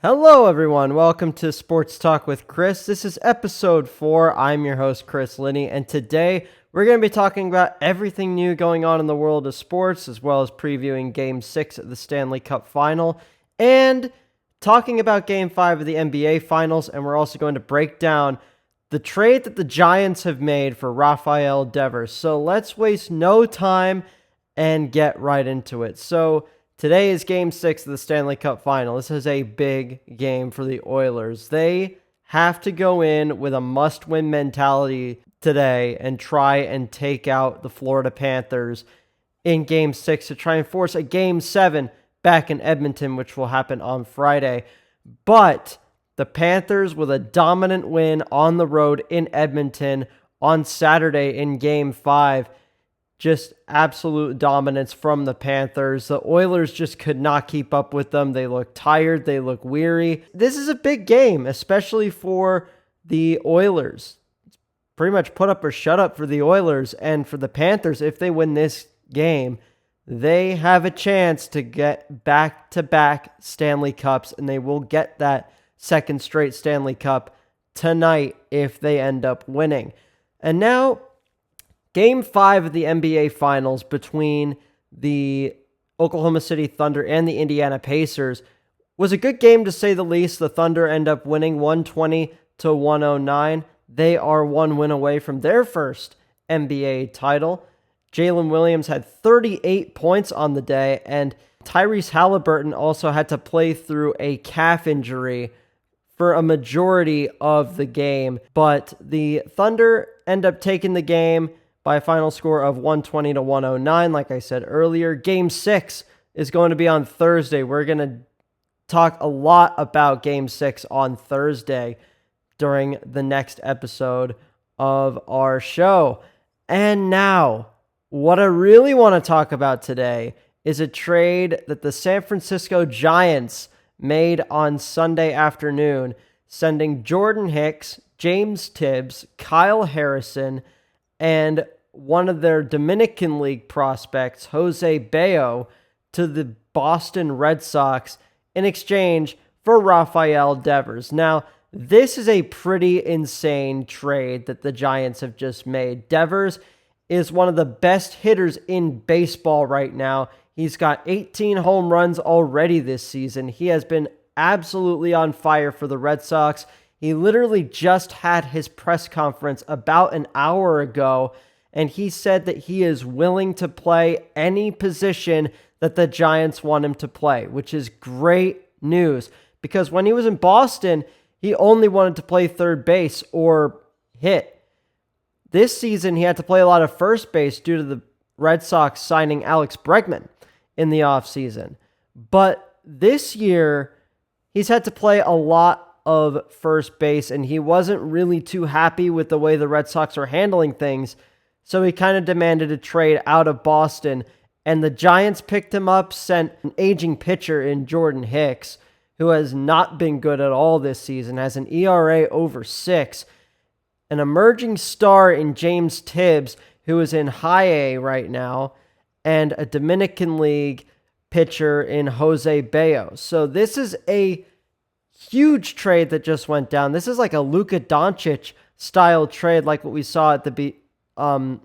Hello, everyone. Welcome to Sports Talk with Chris. This is episode 4. I'm your host, Chris Linney, and today we're going to be talking about everything new going on in the world of sports, as well as previewing Game 6 of the Stanley Cup Final, and talking about Game 5 of the NBA Finals, and we're also going to break down the trade that the Giants have made for Rafael Devers. So let's waste no time and get right into it. So today is Game 6 of the Stanley Cup Final. This is a big game for the Oilers. They have to go in with a must-win mentality today and try and take out the Florida Panthers in Game 6 to try and force a Game 7 back in Edmonton, which will happen on Friday. But the Panthers, with a dominant win on the road in Edmonton on Saturday in Game 5, just absolute dominance from the Panthers. The Oilers just could not keep up with them. They look tired. They look weary. This is a big game, especially for the Oilers. It's pretty much put up or shut up for the Oilers. And for the Panthers, if they win this game, they have a chance to get back-to-back Stanley Cups, and they will get that second straight Stanley Cup tonight if they end up winning. And now, Game 5 of the NBA Finals between the Oklahoma City Thunder and the Indiana Pacers was a good game, to say the least. The Thunder end up winning 120-109. They are one win away from their first NBA title. Jalen Williams had 38 points on the day, and Tyrese Halliburton also had to play through a calf injury for a majority of the game. But the Thunder end up taking the game by a final score of 120-109, like I said earlier. Game 6 is going to be on Thursday. We're going to talk a lot about Game 6 on Thursday during the next episode of our show. And now, what I really want to talk about today is a trade that the San Francisco Giants made on Sunday afternoon, sending Jordan Hicks, James Tibbs, Kyle Harrison, and one of their Dominican League prospects, Jose Bayo, to the Boston Red Sox in exchange for Rafael Devers. Now, this is a pretty insane trade that the Giants have just made. Devers is one of the best hitters in baseball right now. He's got 18 home runs already this season. He has been absolutely on fire for the Red Sox. He literally just had his press conference about an hour ago, and he said that he is willing to play any position that the Giants want him to play, which is great news, because when he was in Boston, he only wanted to play third base or hit. This season, he had to play a lot of first base due to the Red Sox signing Alex Bregman in the offseason. But this year, he's had to play a lot of first base, and he wasn't really too happy with the way the Red Sox are handling things, so he kind of demanded a trade out of Boston, and the Giants picked him up, sent an aging pitcher in Jordan Hicks, who has not been good at all this season, has an ERA over 6, an emerging star in James Tibbs, who is in high A right now, and a Dominican League pitcher in Jose Bayo. So this is a huge trade that just went down. This is like a Luka Doncic style trade, like what we saw at the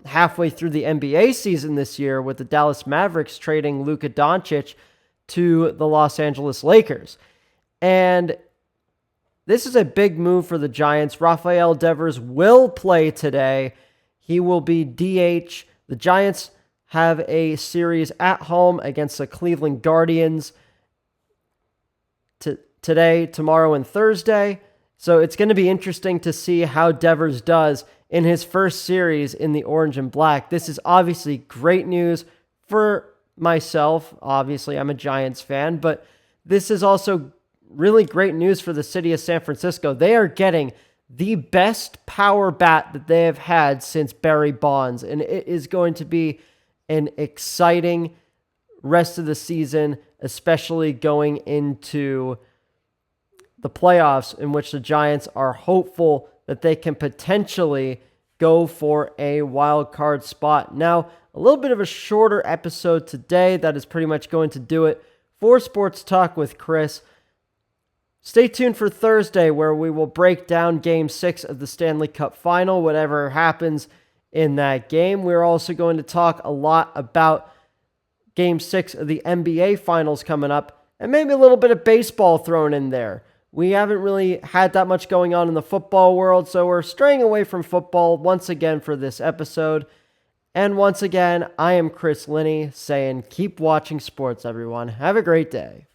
halfway through the NBA season this year, with the Dallas Mavericks trading Luka Doncic to the Los Angeles Lakers. And this is a big move for the Giants. Rafael Devers will play today. He will be DH. The Giants have a series at home against the Cleveland Guardians today, tomorrow, and Thursday. So it's going to be interesting to see how Devers does in his first series in the orange and black. This is obviously great news for myself. Obviously, I'm a Giants fan, but this is also really great news for the city of San Francisco. They are getting the best power bat that they have had since Barry Bonds, and it is going to be an exciting rest of the season, especially going into the playoffs, in which the Giants are hopeful that they can potentially go for a wild card spot. Now, a little bit of a shorter episode today. That is pretty much going to do it for Sports Talk with Chris. Stay tuned for Thursday, where we will break down Game 6 of the Stanley Cup Final, whatever happens in that game. We're also going to talk a lot about Game 6 of the NBA Finals coming up, and maybe a little bit of baseball thrown in there. We haven't really had that much going on in the football world, so we're straying away from football once again for this episode. And once again, I am Chris Linney saying keep watching sports, everyone. Have a great day.